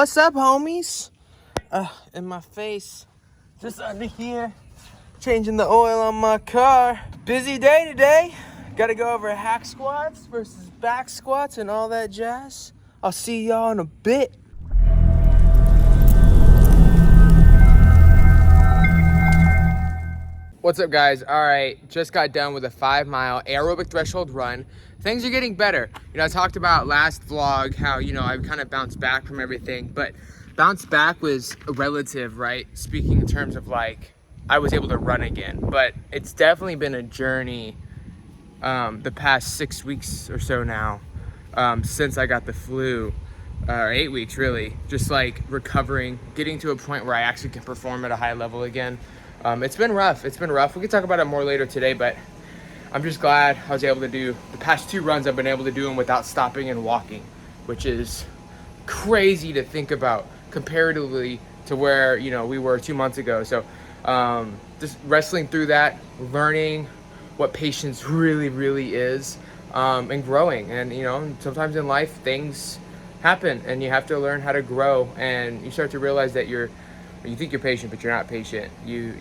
What's up, homies? In my face, just under here, changing the oil on my car. Busy day today. Gotta go over hack squats versus back squats and all that jazz. I'll see y'all in a bit. What's up, guys? All right, just got done with a 5-mile aerobic threshold run. Things are getting better. I talked about last vlog how, I've kind of bounced back from everything, but bounce back was relative, right? Speaking in terms of like, I was able to run again, but it's definitely been a journey the past 6 weeks or so now, since I got the flu, or 8 weeks really, just like recovering, getting to a point where I actually can perform at a high level again. It's been rough. We can talk about it more later today, but I'm just glad I was able to do the past 2 runs. I've been able to do them without stopping and walking, which is crazy to think about comparatively to where, we were 2 months ago. So just wrestling through that, learning what patience really, really is, and growing. And, sometimes in life things happen and you have to learn how to grow, and you start to realize that you think you're patient, but you're not patient. You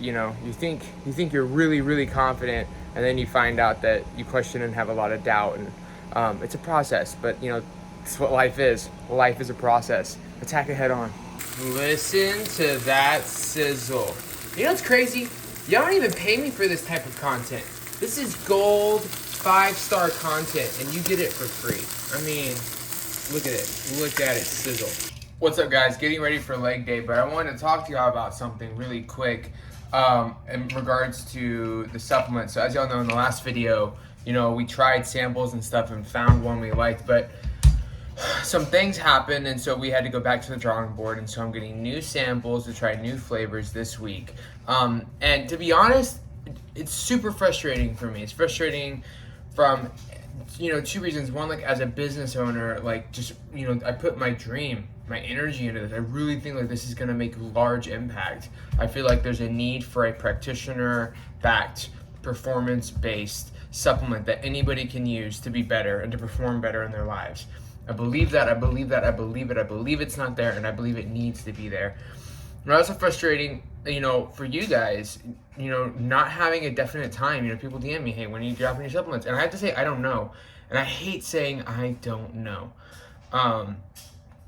think you're really, really confident, and then you find out that you question and have a lot of doubt. And it's a process, but it's what life is. Life is a process. Attack it head on. Listen to that sizzle. What's crazy? Y'all don't even pay me for this type of content. This is gold 5-star content, and you get it for free. I mean, look at it. Look at it sizzle. What's up, guys? Getting ready for leg day, but I wanted to talk to y'all about something really quick in regards to the supplements. So as y'all know, in the last video, we tried samples and stuff and found one we liked, but some things happened, and so we had to go back to the drawing board, and so I'm getting new samples to try new flavors this week. And to be honest, it's super frustrating for me. It's frustrating from 2 reasons. One, like as a business owner, like just I put my dream, my energy into this. I really think like this is going to make large impact. I feel like there's a need for a practitioner-backed, performance-based supplement that anybody can use to be better and to perform better in their lives. I believe that, I believe that, I believe it. I believe it's not there, and I believe it needs to be there. And also frustrating, for you guys, not having a definite time. People DM me, hey, when are you dropping your supplements? And I have to say, I don't know. And I hate saying I don't know.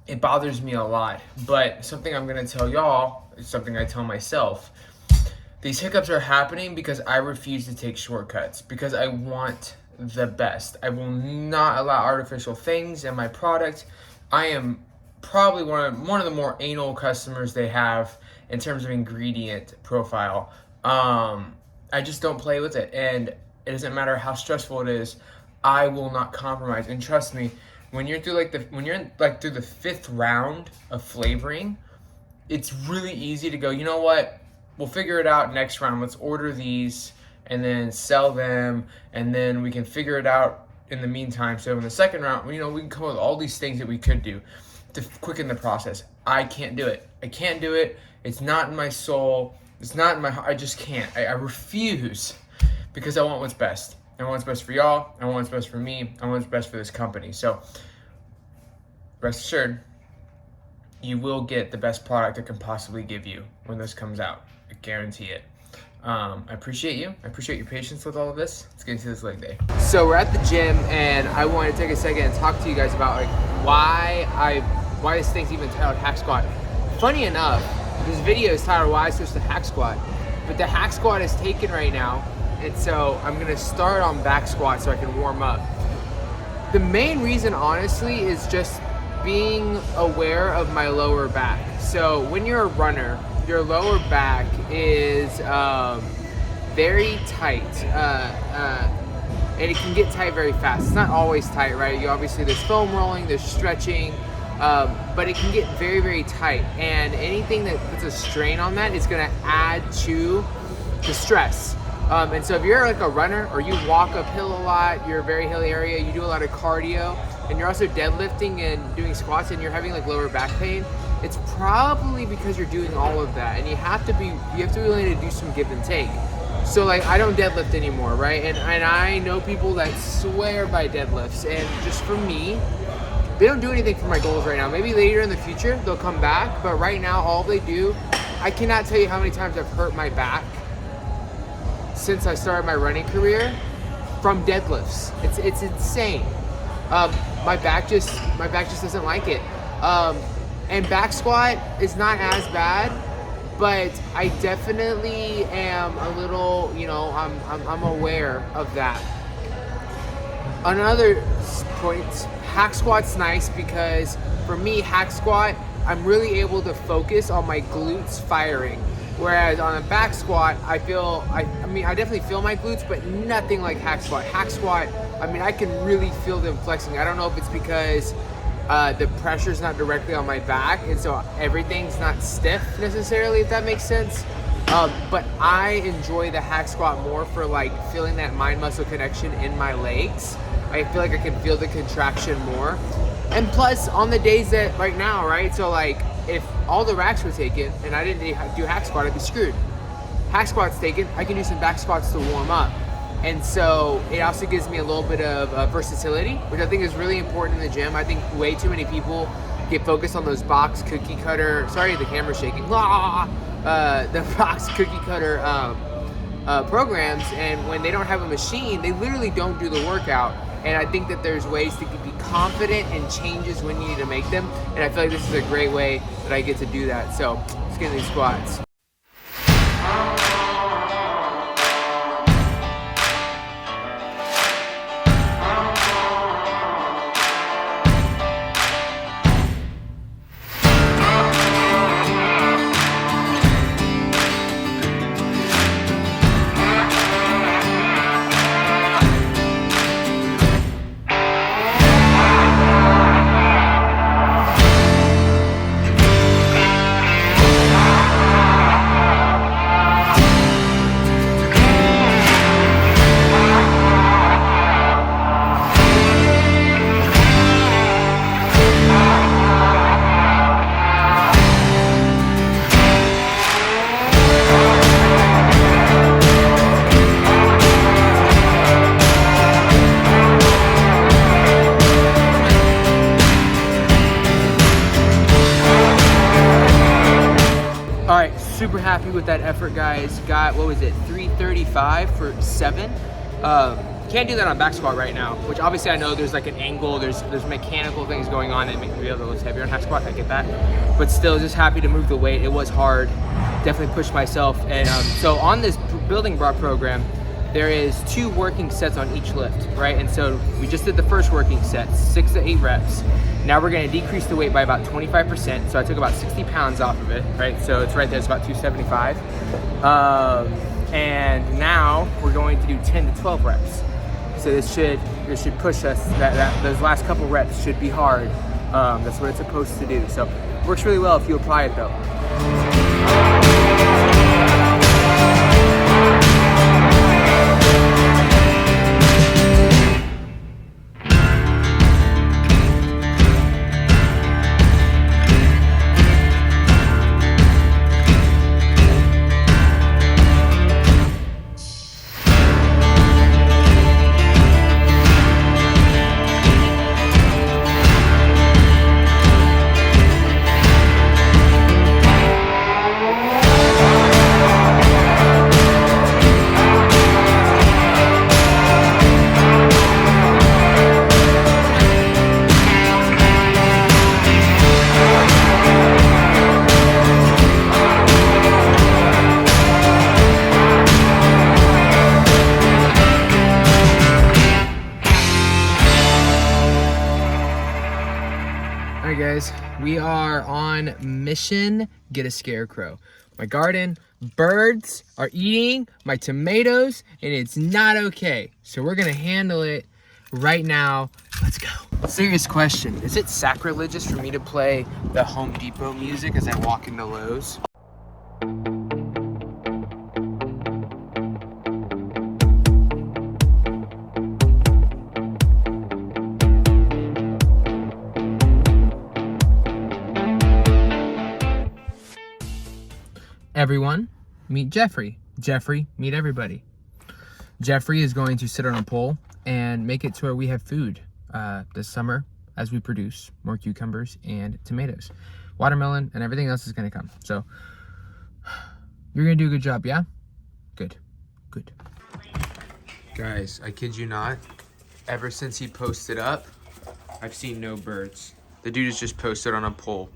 It bothers me a lot, but something I'm gonna tell y'all is something I tell myself. These hiccups are happening because I refuse to take shortcuts, because I want the best. I will not allow artificial things in my product. I am probably one of the more anal customers they have in terms of ingredient profile. I just don't play with it, and it doesn't matter how stressful it is. I will not compromise. And trust me, when you're through through the 5th round of flavoring, it's really easy to go, you know what? We'll figure it out next round. Let's order these and then sell them, and then we can figure it out in the meantime. So in the 2nd round, we can come up with all these things that we could do to quicken the process. I can't do it. I can't do it. It's not in my soul. It's not in my heart. I just can't. I refuse, because I want what's best. I want what's best for y'all. I want what's best for me. I want what's best for this company. So rest assured, you will get the best product I can possibly give you when this comes out. I guarantee it. I appreciate you. I appreciate your patience with all of this. Let's get into this leg day. So we're at the gym, and I want to take a second and talk to you guys about why this thing's even titled Hack Squat. Funny enough, this video is titled Why I Switched to Hack Squat, but the Hack Squat is taken right now, and so I'm gonna start on back squat so I can warm up. The main reason, honestly, is just being aware of my lower back. So when you're a runner, your lower back is very tight, and it can get tight very fast. It's not always tight, right? There's foam rolling, there's stretching, but it can get very, very tight, and anything that puts a strain on that is gonna add to the stress. And so if you're like a runner, or you walk uphill a lot, you're a very hilly area, you do a lot of cardio, and you're also deadlifting and doing squats, and you're having like lower back pain, it's probably because you're doing all of that, and you have to be willing to do some give and take. So like, I don't deadlift anymore, right? And I know people that swear by deadlifts, and just for me, they don't do anything for my goals right now. Maybe later in the future they'll come back, but right now all they do, I cannot tell you how many times I've hurt my back since I started my running career from deadlifts. It's insane. My back just doesn't like it. And back squat is not as bad, but I definitely am a little, I'm aware of that. Another point, hack squat's nice because for me, hack squat, I'm really able to focus on my glutes firing. Whereas on a back squat, I definitely feel my glutes, but nothing like hack squat. Hack squat, I can really feel them flexing. I don't know if it's because the pressure's not directly on my back, and so everything's not stiff necessarily, if that makes sense. But I enjoy the hack squat more for like feeling that mind muscle connection in my legs. I feel like I can feel the contraction more. And plus, on the days that right now, right? So like, if all the racks were taken and I didn't do hack squat, I'd be screwed. Hack squat's taken, I can do some back squats to warm up. And so it also gives me a little bit of versatility, which I think is really important in the gym. I think way too many people get focused on those box cookie cutter, sorry, the camera's shaking, the box cookie cutter programs, and when they don't have a machine, they literally don't do the workout. And I think that there's ways to be confident in changes when you need to make them. And I feel like this is a great way that I get to do that. So let's get into these squats. Super happy with that effort, guys. Got, 335 for 7. Can't do that on back squat right now, which obviously I know there's like an angle, there's mechanical things going on that make me be able to lift heavier on hack squat. I get that, but still just happy to move the weight. It was hard, definitely pushed myself. And so on this building block program, there is 2 working sets on each lift, right? And so we just did the first working set, 6 to 8 reps. Now we're gonna decrease the weight by about 25%. So I took about 60 pounds off of it, right? So it's right there, it's about 275. And now we're going to do 10 to 12 reps. So this should push us, those last couple reps should be hard. That's what it's supposed to do. So it works really well if you apply it though. Guys, we are on mission. Get a scarecrow. My garden, birds are eating my tomatoes, and it's not okay. So we're gonna handle it right now. Let's go. Serious question: is it sacrilegious for me to play the Home Depot music as I walk into Lowe's? Everyone, meet Jeffrey. Jeffrey, meet everybody. Jeffrey is going to sit on a pole and make it to where we have food this summer. as we produce more cucumbers and tomatoes. Watermelon and everything else is gonna come. So you're gonna do a good job, yeah? Good, good. Guys, I kid you not, ever since he posted up, I've seen no birds. The dude has just posted on a poll.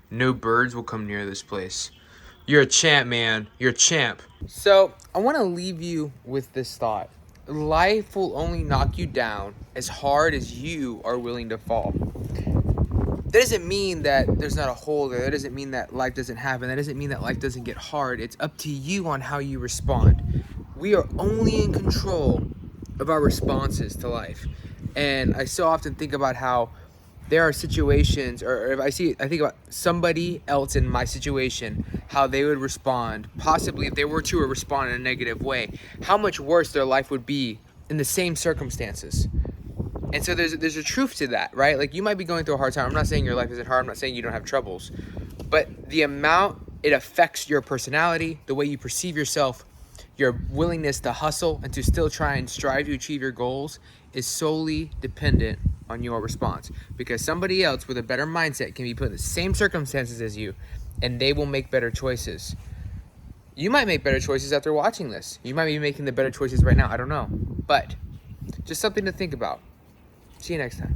No birds will come near this place. You're a champ, man. You're a champ. So I want to leave you with this thought. Life will only knock you down as hard as you are willing to fall. That doesn't mean that there's not a hole there. That doesn't mean that life doesn't happen. That doesn't mean that life doesn't get hard. It's up to you on how you respond. We are only in control of our responses to life. And I so often think about how there are situations, or if I think about somebody else in my situation, how they would respond, possibly if they were to respond in a negative way, how much worse their life would be in the same circumstances. And so there's a truth to that, right? Like, you might be going through a hard time. I'm not saying your life isn't hard. I'm not saying you don't have troubles. But the amount it affects your personality, the way you perceive yourself, your willingness to hustle and to still try and strive to achieve your goals is solely dependent on your response. Because somebody else with a better mindset can be put in the same circumstances as you, and they will make better choices. You might make better choices after watching this. You might be making the better choices right now. I don't know. But just something to think about. See you next time.